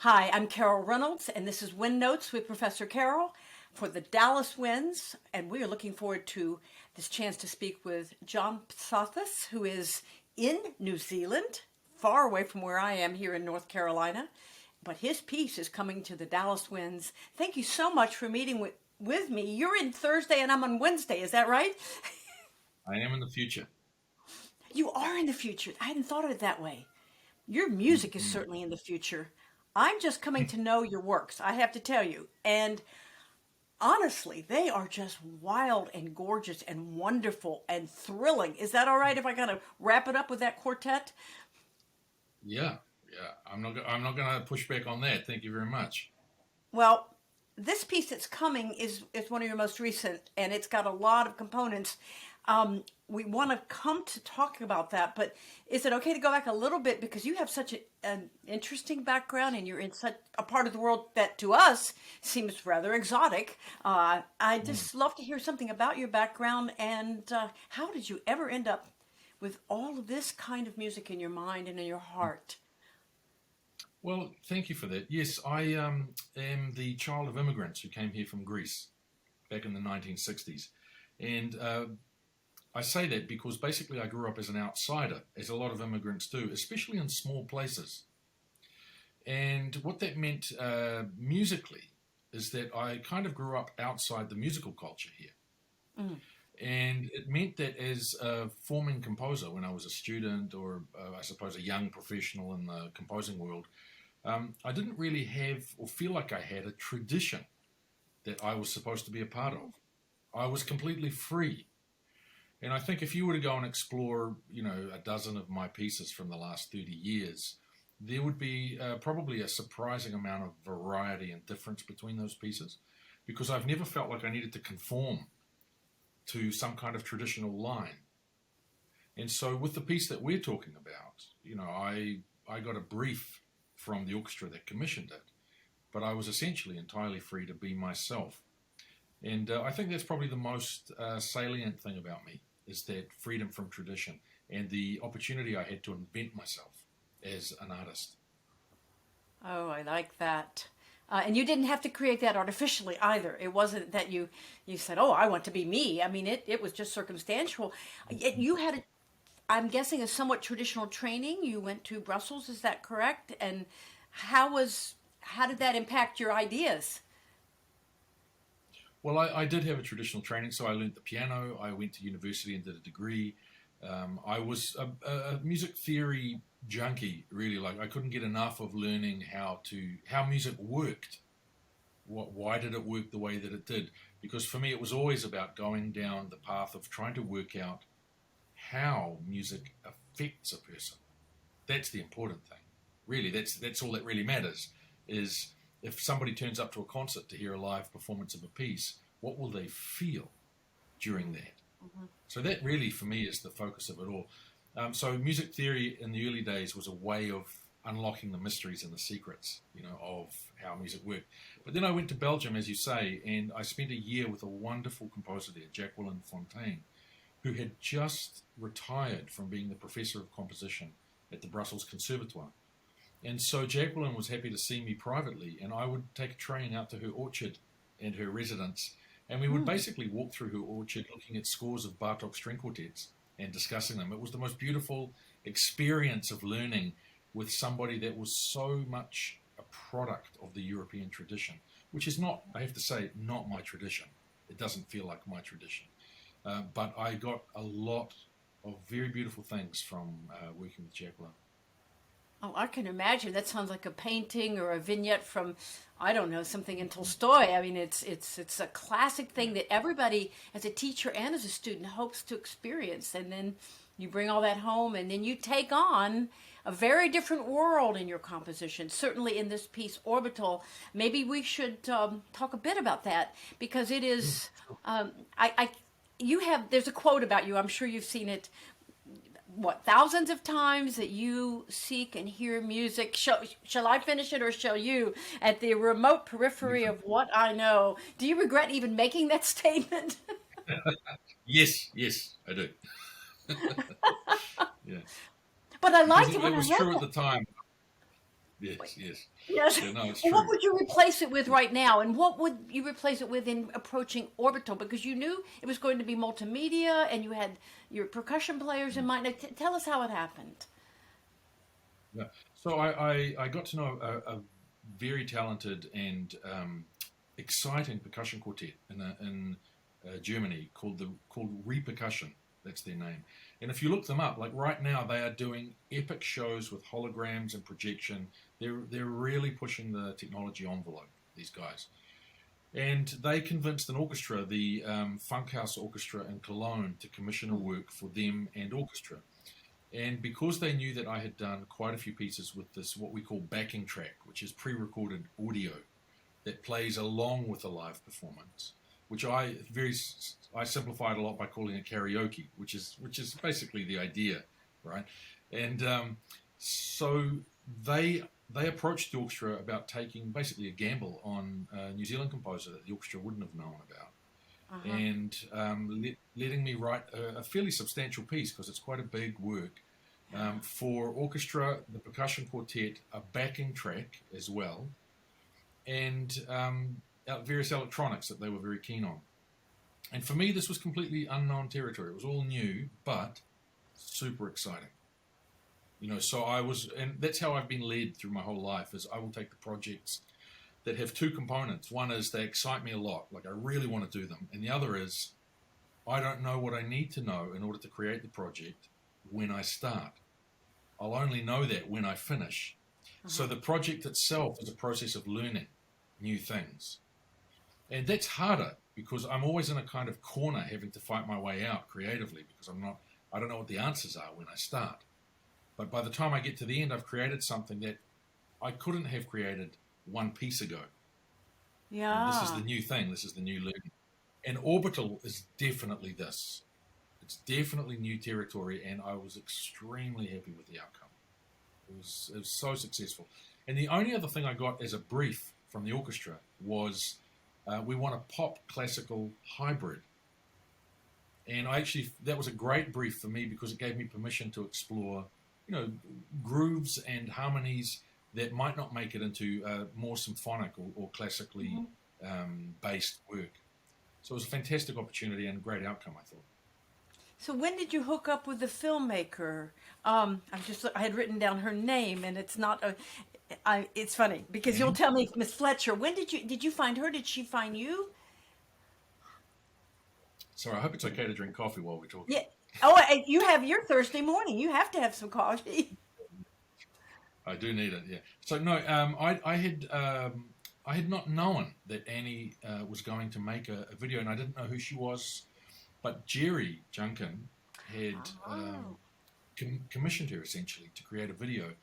Hi, I'm Carol Reynolds, and this is Windnotes with Professor Carol for the Dallas Winds. And we are looking forward to this chance to speak with John Psathas, who is in New Zealand, far away from where I am here in North Carolina. But his piece is coming to the Dallas Winds. Thank you so much for meeting with me. You're in Thursday and I'm on Wednesday, is that right? I am in the future. You are in the future. I hadn't thought of it that way. Your music is Mm. certainly in the future. I'm just coming to know your works, I have to tell you. And honestly, they are just wild and gorgeous and wonderful and thrilling. Is that all right if I kind of wrap it up with that quartet? Yeah, yeah. I'm not going to push back on that. Thank you very much. Well, this piece that's coming is one of your most recent, and it's got a lot of components. We want to come to talk about that, but is it okay to go back a little bit because you have such an interesting background, and you're in such a part of the world that to us seems rather exotic. I Mm. just love to hear something about your background and how did you ever end up with all of this kind of music in your mind and in your heart? Well, thank you for that. Yes, I am the child of immigrants who came here from Greece back in the 1960s. And I say that because basically I grew up as an outsider, as a lot of immigrants do, especially in small places. And what that meant musically is that I kind of grew up outside the musical culture here. Mm. And it meant that as a forming composer, when I was a student or I suppose a young professional in the composing world, I didn't really have or feel like I had a tradition that I was supposed to be a part of. I was completely free. And I think if you were to go and explore, a dozen of my pieces from the last 30 years, there would be probably a surprising amount of variety and difference between those pieces because I've never felt like I needed to conform to some kind of traditional line. And so with the piece that we're talking about, I got a brief from the orchestra that commissioned it, but I was essentially entirely free to be myself. And I think that's probably the most salient thing about me is that freedom from tradition and the opportunity I had to invent myself as an artist. Oh, I like that. And you didn't have to create that artificially either. It wasn't that you said, "Oh, I want to be me." I mean, it was just circumstantial. Yet you had, I'm guessing, a somewhat traditional training. You went to Brussels, is that correct? And how did that impact your ideas? Well, I did have a traditional training, so I learned the piano. I went to university and did a degree. I was a music theory junkie, really. Like I couldn't get enough of learning how music worked. Why did it work the way that it did? Because for me, it was always about going down the path of trying to work out how music affects a person. That's the important thing. Really, that's all that really matters. Is if somebody turns up to a concert to hear a live performance of a piece, what will they feel during that? Mhm. So that really, for me, is the focus of it all. So music theory in the early days was a way of unlocking the mysteries and the secrets, of how music worked. But then I went to Belgium, as you say, and I spent a year with a wonderful composer there, Jacqueline Fontaine, who had just retired from being the professor of composition at the Brussels Conservatoire. And so Jacqueline was happy to see me privately, and I would take a train out to her orchard and her residence, and we would Mm. basically walk through her orchard looking at scores of Bartok string quartets and discussing them. It was the most beautiful experience of learning with somebody that was so much a product of the European tradition, which is not, I have to say, not my tradition. It doesn't feel like my tradition. But I got a lot of very beautiful things from working with Jacqueline. Oh, I can imagine. That sounds like a painting or a vignette from, I don't know, something in Tolstoy. I mean, it's a classic Yeah. thing that everybody, as a teacher and as a student, hopes to experience. And then you bring all that home, and then you take on a very different world in your composition. Certainly in this piece, Orbital. Maybe we should talk a bit about that because it Mm, is. sure. I you have. There's a quote about you. I'm sure you've seen it what thousands of times that you seek and hear music. Shall I finish it or shall you? At the remote You periphery can. of what I know. Do you regret even making that statement? Yes, yes, I do. Yeah, But I because liked it it when I was read true at that. the time. Yes, yes. Yes. Yeah, no, it's Well, what true. would you replace it with right now? And what would you replace it with in approaching Orbital? Because you knew it was going to be multimedia and you had your percussion players in mind. Now, tell us how it happened. Yeah. So I got to know a very talented and exciting percussion quartet in Germany called Repercussion. That's their name. And if you look them up, like right now, they are doing epic shows with holograms and projection. They're really pushing the technology envelope. These guys, and they convinced an orchestra, the Funkhouse Orchestra in Cologne, to commission a work for them and orchestra. And because they knew that I had done quite a few pieces with this, what we call backing track, which is pre-recorded audio that plays along with a live performance, which I simplified a lot by calling it karaoke, which is basically the idea, right? And so they approached the orchestra about taking basically a gamble on a New Zealand composer that the orchestra wouldn't have known about, Uh-huh. and letting me write a fairly substantial piece because it's quite a big work for orchestra, the percussion quartet, a backing track as well, and various electronics that they were very keen on. And for me, this was completely unknown territory. It was all new, but super exciting. So and that's how I've been led through my whole life. Is I will take the projects that have two components. One is they excite me a lot, like I really want to do them, and the other is I don't know what I need to know in order to create the project when I start. I'll only know that when I finish. So the project itself is a process of learning new things. And that's harder because I'm always in a kind of corner having to fight my way out creatively because I don't know what the answers are when I start. But by the time I get to the end, I've created something that I couldn't have created one piece ago. And this is Yeah. the new thing. This is the new learning. And Orbital is definitely this. It's definitely new territory, and I was extremely happy with the outcome. It was so successful. And the only other thing I got as a brief from the orchestra was we want a pop classical hybrid. And that was a great brief for me because it gave me permission to explore, grooves and harmonies that might not make it into more symphonic or classically based work. So it was a fantastic opportunity and a great outcome, I thought. So when did you hook up with the filmmaker? I had written down her name, and it's not a. It's funny because you'll tell me, Miss Fletcher. When did you find her? Did she find you? Sorry, I hope it's okay to drink coffee while we're talking. Yeah. Oh, and you have your Thursday morning. You have to have some coffee. I do need it, yeah. So no, I had not known that Annie was going to make a video, and I didn't know who she was. But Jerry Junkin had Oh. commissioned her essentially to create a video,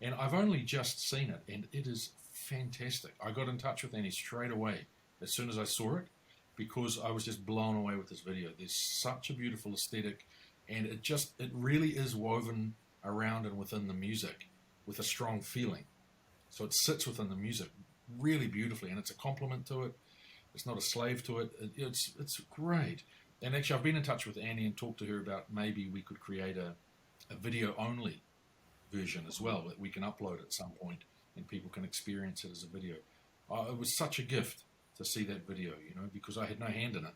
and I've only just seen it, and it is fantastic. I got in touch with Annie straight away as soon as I saw it because I was just blown away with this video. There's such a beautiful aesthetic, and it really is woven around and within the music with a strong feeling. So it sits within the music really beautifully, and it's a compliment to it. It's not a slave to it. It's great. And actually, I've been in touch with Annie and talked to her about maybe we could create a video-only version as well that we can upload at some point and people can experience it as a video. It was such a gift to see that video, because I had no hand in it.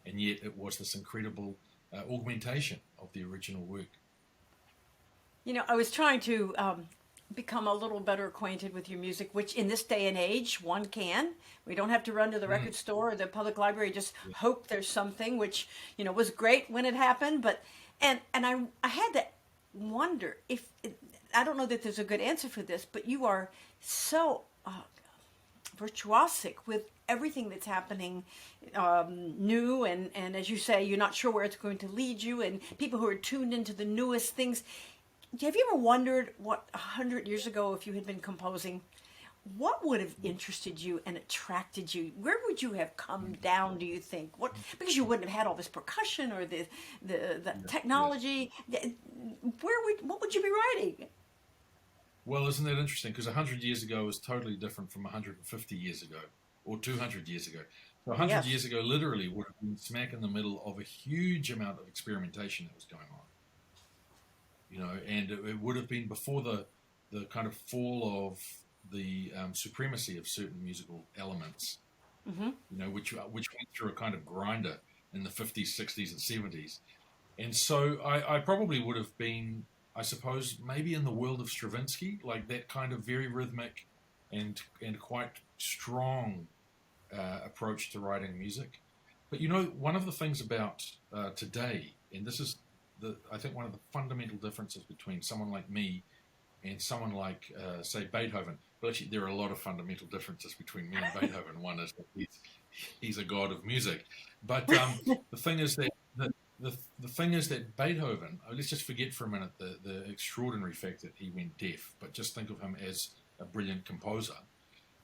And yet it was this incredible augmentation of the original work. I was trying to become a little better acquainted with your music, which in this day and age, one can. We don't have to run to the record store or the public library, just hope there's something, which, was great when it happened. But, and I had to wonder I don't know that there's a good answer for this, but you are so virtuosic with everything that's happening new, and as you say, you're not sure where it's going to lead you, and people who are tuned into the newest things. Have you ever wondered 100 years ago, if you had been composing, what would have interested you and attracted you? Where would you have come down, do you think? Because you wouldn't have had all this percussion or the technology. What would you be writing? Well, isn't that interesting? Because 100 years ago was totally different from 150 years ago or 200 years ago. So 100 Yes. years ago literally would have been smack in the middle of a huge amount of experimentation that was going on. And it would have been before the kind of fall of the supremacy of certain musical elements, which went through a kind of grinder in the 50s, 60s, and 70s. And so I probably would have been, I suppose, maybe in the world of Stravinsky, like that kind of very rhythmic and quite strong approach to writing music. But one of the things about today, and this is I think one of the fundamental differences between someone like me and someone like, say, Beethoven. Well, actually, there are a lot of fundamental differences between me and Beethoven. One is that he's a god of music, but the thing is that the thing is that Beethoven. Let's just forget for a minute the extraordinary fact that he went deaf, but just think of him as a brilliant composer.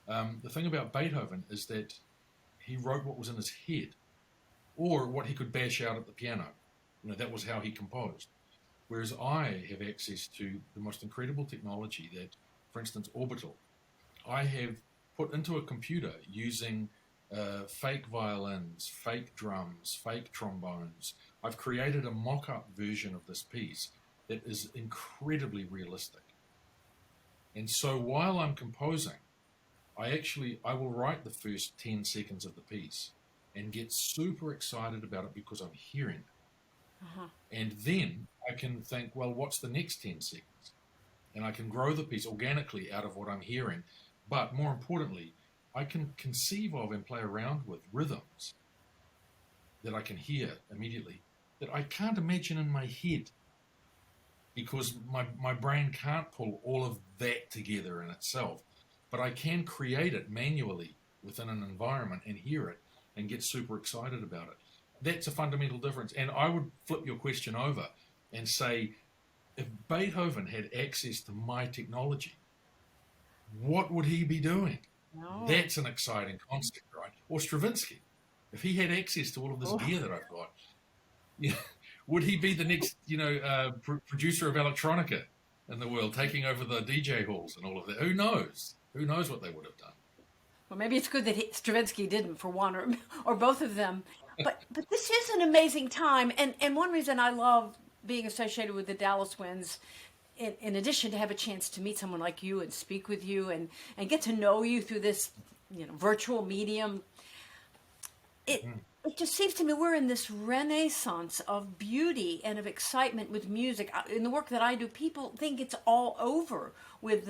The thing about Beethoven is that he wrote what was in his head, or what he could bash out at the piano. That was how he composed. Whereas I have access to the most incredible technology that, for instance, Orbital, I have put into a computer using fake violins, fake drums, fake trombones. I've created a mock-up version of this piece that is incredibly realistic. And so while I'm composing, I will write the first 10 seconds of the piece and get super excited about it because I'm hearing it. And then I can think, well, what's the next 10 seconds? And I can grow the piece organically out of what I'm hearing. But more importantly, I can conceive of and play around with rhythms that I can hear immediately that I can't imagine in my head, because my brain can't pull all of that together in itself. But I can create it manually within an environment and hear it and get super excited about it. That's a fundamental difference. And I would flip your question over and say, if Beethoven had access to my technology, what would he be doing? No. That's an exciting concept, right? Or Stravinsky, if he had access to all of this gear that I've got, would he be the next, producer of electronica in the world, taking over the DJ halls and all of that? Who knows? Who knows what they would have done? Well, maybe it's good that Stravinsky didn't, for one or both of them. But this is an amazing time, and one reason I love being associated with the Dallas Winds, in addition to have a chance to meet someone like you and speak with you and get to know you through this virtual medium, it just seems to me we're in this renaissance of beauty and of excitement with music. In the work that I do, people think it's all over with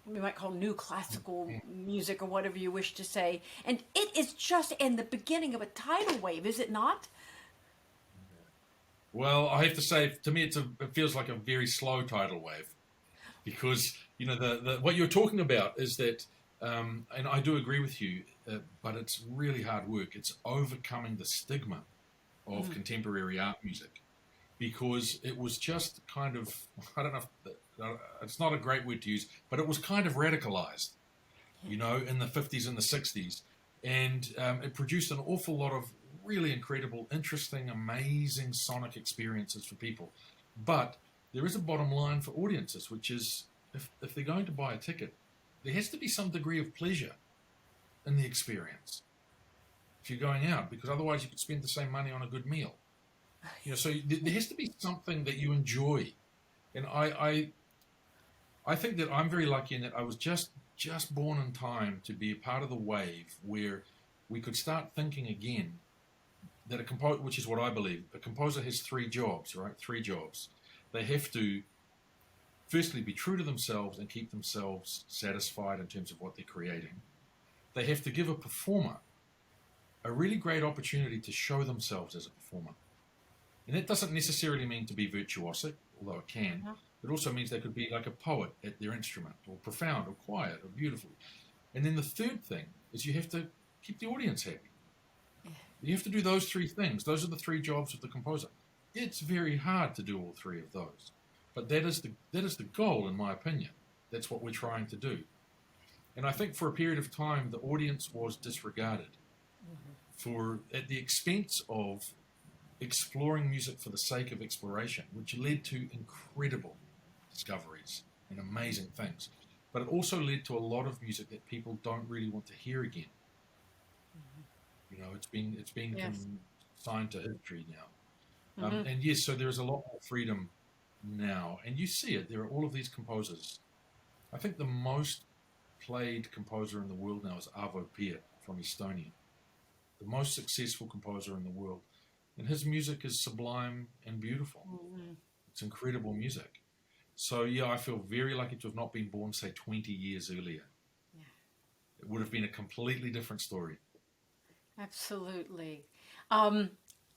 we might call new classical music or whatever you wish to say. And it is just in the beginning of a tidal wave, is it not? Well, I have to say, to me, it feels like a very slow tidal wave, because what you're talking about is that, and I do agree with you, but it's really hard work. It's overcoming the stigma of contemporary art music, because it was just kind of, I don't know, it's not a great word to use, but it was kind of radicalized, in the 50s and the 60s, and it produced an awful lot of really incredible, interesting, amazing sonic experiences for people. But there is a bottom line for audiences, which is if they're going to buy a ticket, there has to be some degree of pleasure in the experience if you're going out, because otherwise you could spend the same money on a good meal. So there has to be something that you enjoy. And I think that I'm very lucky in that I was just born in time to be a part of the wave where we could start thinking again that which is what I believe, a composer has three jobs, right? Three jobs. They have to, firstly, be true to themselves and keep themselves satisfied in terms of what they're creating. They have to give a performer a really great opportunity to show themselves as a performer. And that doesn't necessarily mean to be virtuosic, although it can. It also means they could be like a poet at their instrument, or profound, or quiet, or beautiful. And then the third thing is you have to keep the audience happy. You have to do those three things. Those are the three jobs of the composer. It's very hard to do all three of those. But that is the goal, in my opinion. That's what we're trying to do. And I think for a period of time, the audience was disregarded at the expense of exploring music for the sake of exploration, which led to incredible discoveries and amazing things. But it also led to a lot of music that people don't really want to hear again. It's been consigned to history now. And yes, so there's a lot more freedom now. And you see it. There are all of these composers I think the most played composer in the world now is Arvo Pärt from Estonia, the most successful composer in the world. And his music is sublime and beautiful. Mm-hmm. It's incredible music. So, yeah, I feel very lucky to have not been born, say, 20 years earlier. Yeah. It would have been a completely different story. Absolutely. Um,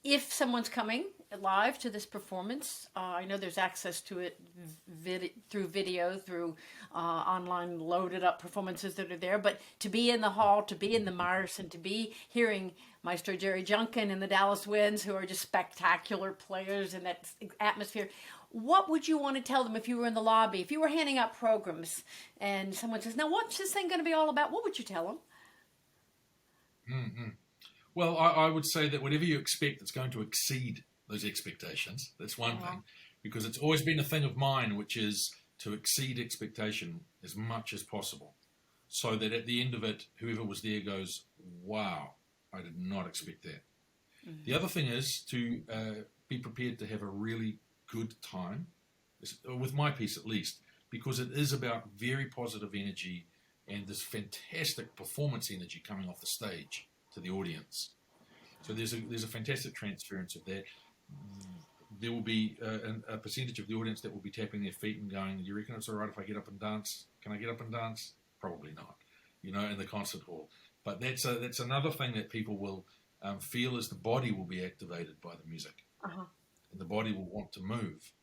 if someone's coming live to this performance, I know there's access to it through video, through online loaded up performances that are there. But to be in the hall, to be in the Mars, and to be hearing Maestro Jerry Junkin and the Dallas Winds, who are just spectacular players in that atmosphere, what would you want to tell them if you were in the lobby, if you were handing out programs and someone says, now what's this thing going to be all about? What would you tell them? Mm-hmm. Well, I would say that whatever you expect, it's going to exceed those expectations. That's one thing, because it's always been a thing of mine, which is to exceed expectation as much as possible, so that at the end of it, whoever was there goes, wow, I did not expect that. Mm-hmm. The other thing is to be prepared to have a really good time, with my piece at least, because it is about very positive energy and this fantastic performance energy coming off the stage to the audience. So there's a fantastic transference of that. There will be a percentage of the audience that will be tapping their feet and going, you reckon it's all right if I get up and dance? Can I get up and dance? Probably not, in the concert hall. But that's another thing that people will feel, is the body will be activated by the music. Uh-huh. And the body will want to move.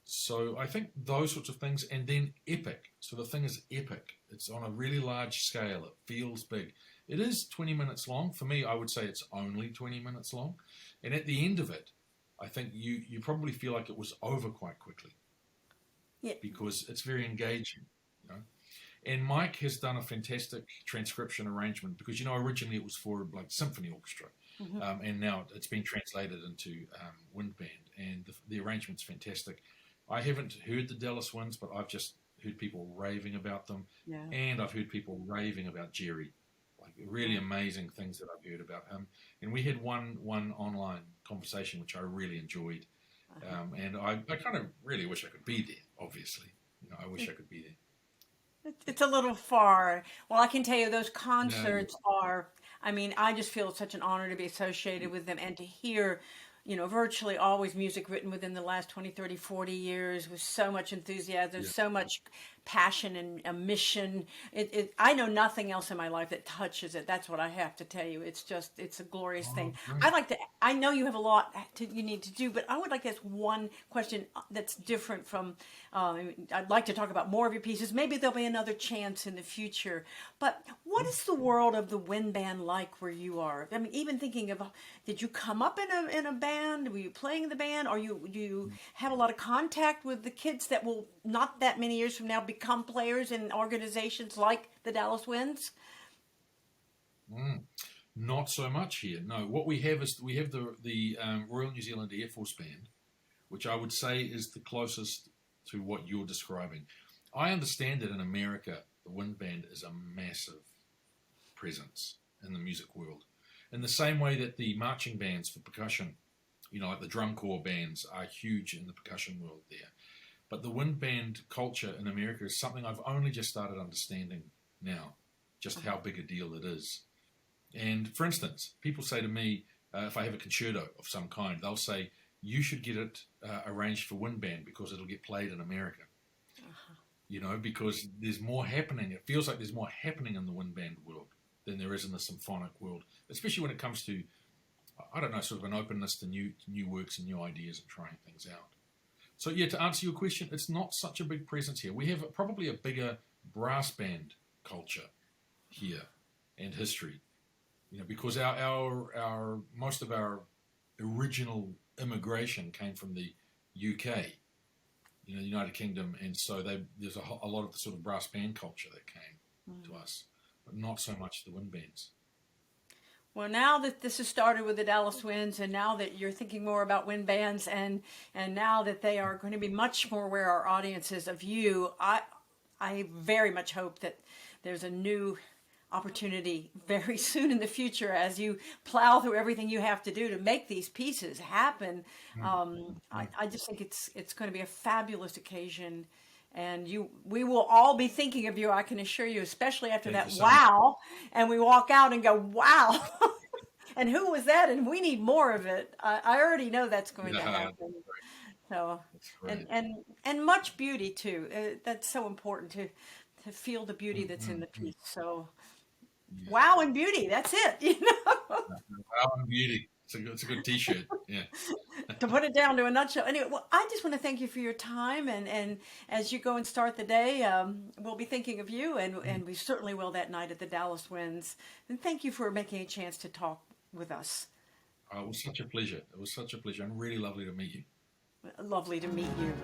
So I think those sorts of things, and then epic. So the thing is epic. It's on a really large scale. It feels big. It is 20 minutes long. For me, I would say it's only 20 minutes long. And at the end of it, I think you probably feel like it was over quite quickly. Yeah. Because it's very engaging, And Mike has done a fantastic transcription arrangement because, originally it was for like symphony orchestra. Mm-hmm. And now it's been translated into wind band, and the arrangement's fantastic. I haven't heard the Dallas Winds, but I've just heard people raving about them. Yeah. And I've heard people raving about Jerry. Like really amazing things that I've heard about him. And we had one online conversation, which I really enjoyed. And I kind of really wish I could be there, obviously. I wish I could be there. It's a little far. Well, I can tell you those concerts are, I just feel it's such an honor to be associated with them and to hear, virtually always music written within the last 20, 30, 40 years with so much enthusiasm, so much passion and a mission. I know nothing else in my life that touches it. That's what I have to tell you. It's a glorious thing. Great. I know you have a lot you need to do, but I would like to ask one question that's different from, I'd like to talk about more of your pieces. Maybe there'll be another chance in the future. But what is the world of the wind band like where you are? Even thinking of, did you come up in a band? Were you playing in the band? Or do you have a lot of contact with the kids that will, not that many years from now, become players in organizations like the Dallas Winds? Not so much here. No, what we have is the Royal New Zealand Air Force Band, which I would say is the closest to what you're describing. I understand that in America, the wind band is a massive presence in the music world. In the same way that the marching bands for percussion, like the drum corps bands, are huge in the percussion world there. But the wind band culture in America is something I've only just started understanding now, just how big a deal it is. And for instance, people say to me, if I have a concerto of some kind, they'll say, you should get it arranged for wind band because it'll get played in America. Because there's more happening. It feels like there's more happening in the wind band world than there is in the symphonic world, especially when it comes to, sort of an openness to new works and new ideas and trying things out. So to answer your question, it's not such a big presence here. We have probably a bigger brass band culture here and history, because our most of our original immigration came from the UK, the United Kingdom, and so there's a lot of the sort of brass band culture that came to us, but not so much the wind bands. Well, now that this has started with the Dallas Winds, and now that you're thinking more about wind bands, and now that they are going to be much more where our audience is of you, I very much hope that there's a new opportunity very soon in the future as you plow through everything you have to do to make these pieces happen. I just think it's going to be a fabulous occasion, And we will all be thinking of you, I can assure you, especially after Thank that you so much. wow. And we walk out and go, wow. And who was that? And we need more of it. I already know that's going to Yeah, happen. So, that's and great. and much beauty too. That's so important to feel the beauty that's in the Mm. piece. So, Yeah. wow and beauty. That's it. Wow and beauty. It's a good T-shirt. Yeah. To put it down to a nutshell. Anyway, well, I just want to thank you for your time, and as you go and start the day, we'll be thinking of you, and we certainly will that night at the Dallas Winds. And thank you for making a chance to talk with us. It was such a pleasure. It was such a pleasure, and really lovely to meet you. Lovely to meet you.